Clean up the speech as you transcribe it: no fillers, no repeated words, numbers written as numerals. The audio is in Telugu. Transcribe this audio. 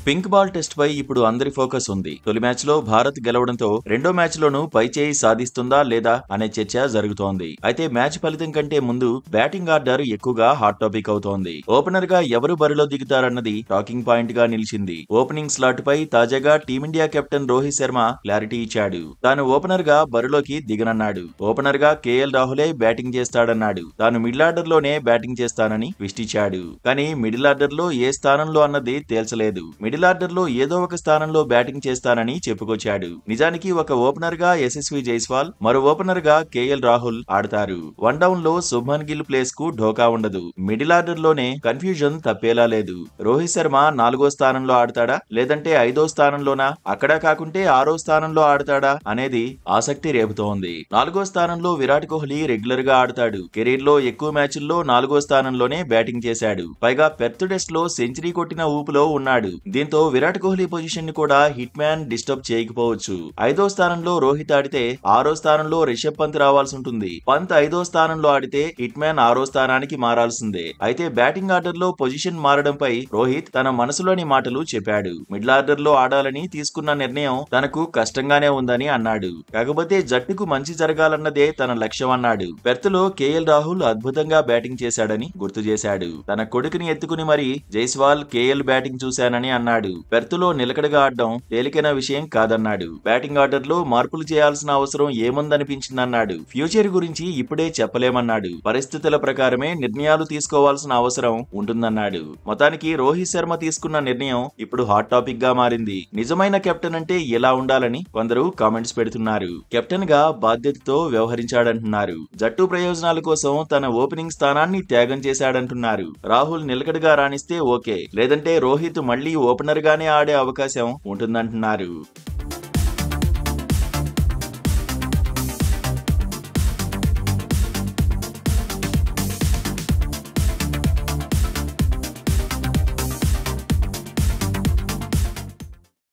పింక్ బాల్ టెస్ట్ పై ఇప్పుడు అందరి ఫోకస్ ఉంది. తొలి మ్యాచ్ లో భారత్ గెలవడంతో రెండో మ్యాచ్ లోనూ పైచేయి సాధిస్తుందా లేదా అనే చర్చ జరుగుతోంది. అయితే మ్యాచ్ ఫలితం కంటే ముందు బ్యాటింగ్ ఆర్డర్ ఎక్కువగా హాట్ టాపిక్ అవుతోంది. ఓపెనర్ గా ఎవరు బరిలో దిగుతారన్నది టాకింగ్ పాయింట్ గా నిలిచింది. ఓపెనింగ్ స్లాట్ పై తాజాగా team India captain Rohit Sharma clarity ఇచ్చాడు. తాను ఓపెనర్ గా బరిలోకి దిగనన్నాడు. ఓపెనర్ గా కేఎల్ రాహులే బ్యాటింగ్ చేస్తాడన్నాడు. తాను మిడిల్ ఆర్డర్ లోనే బ్యాటింగ్ చేస్తానని ట్విస్ట్ ఇచ్చాడు. కానీ మిడిల్ ఆర్డర్ లో ఏ స్థానంలో అన్నది తేల్చలేదు. మిడిల్ ఆర్డర్ లో ఏదో ఒక స్థానంలో బ్యాటింగ్ చేస్తానని చెప్పుకొచ్చాడు. నిజానికి ఒక ఓపెనర్ గా యశస్వి జైస్వాల్, మరో ఓపెనర్ గా కేఎల్ రాహుల్ ఆడతారు. వన్ డౌన్ లో శుభ్మన్ గిల్ ప్లేస్ కు ఢోకా ఉండదు. మిడిల్ ఆర్డర్ లోనే కన్ఫ్యూజన్ తప్పేలా లేదు. రోహిత్ శర్మ 4వ స్థానంలో ఆడతాడా లేదంటే 5వ స్థానంలోనా, అక్కడా కాకుంటే 6వ స్థానంలో ఆడతాడా అనేది ఆసక్తి రేపుతోంది. 4వ స్థానంలో విరాట్ కోహ్లీ రెగ్యులర్ గా ఆడతాడు. కెరీర్ లో ఎక్కువ మ్యాచ్ల్లో 4వ స్థానంలోనే బ్యాటింగ్ చేశాడు. పైగా పెర్త్ టెస్ట్ లో సెంచరీ కొట్టిన ఊపులో ఉన్నాడు. దీంతో విరాట్ కోహ్లీ పొజిషన్ ని కూడా హిట్ మ్యాన్ డిస్టర్బ్ చేయకపోవచ్చు. 5వ స్థానంలో రోహిత్ ఆడితే 6వ స్థానంలో రిషబ్ పంత్ రావాల్సి ఉంటుంది. పంత్ 5వ స్థానంలో ఆడితే హిట్ మ్యాన్ 6వ స్థానానికి మారాల్సిందే. అయితే బ్యాటింగ్ ఆర్డర్ లో పొజిషన్ మారడంపై రోహిత్ తన మనసులోని మాటలు చెప్పాడు. మిడిల్ ఆర్డర్ లో ఆడాలని తీసుకున్న నిర్ణయం తనకు కష్టంగానే ఉందని అన్నాడు. కాకపోతే జట్టుకు మంచి జరగాలన్నదే తన లక్ష్యం అన్నాడు. పెర్త్ లో కేఎల్ రాహుల్ అద్భుతంగా బ్యాటింగ్ చేశాడని గుర్తు చేశాడు. తన కొడుకుని ఎత్తుకుని మరి జైస్వాల్ కేఎల్ బ్యాటింగ్ చూశానని అన్నాడు. పెర్త్ లో నిలకడగా ఆడడం తేలికైన విషయం కాదన్నాడు. బ్యాటింగ్ ఆర్డర్ లో మార్పులు చేయాల్సిన అవసరం ఏముందనిపించిందన్నాడు. ఫ్యూచర్ గురించి ఇప్పుడే చెప్పలేమన్నాడు. పరిస్థితుల ప్రకారమే నిర్ణయాలు తీసుకోవాల్సిన అవసరం ఉంటుందన్నాడు. మొత్తానికి రోహిత్ శర్మ తీసుకున్న నిర్ణయం ఇప్పుడు హాట్ టాపిక్ గా మారింది. నిజమైన కెప్టెన్ అంటే ఎలా ఉండాలని కొందరు కామెంట్స్ పెడుతున్నారు. కెప్టెన్ గా బాధ్యతతో వ్యవహరించాడంటున్నారు. జట్టు ప్రయోజనాల కోసం తన ఓపెనింగ్ స్థానాన్ని త్యాగం చేశాడంటున్నారు. రాహుల్ నిలకడగా రాణిస్తే ఓకే, లేదంటే రోహిత్ మళ్లీ ఓపెనర్ గానే ఆడే అవకాశం ఉంటుందంటున్నారు.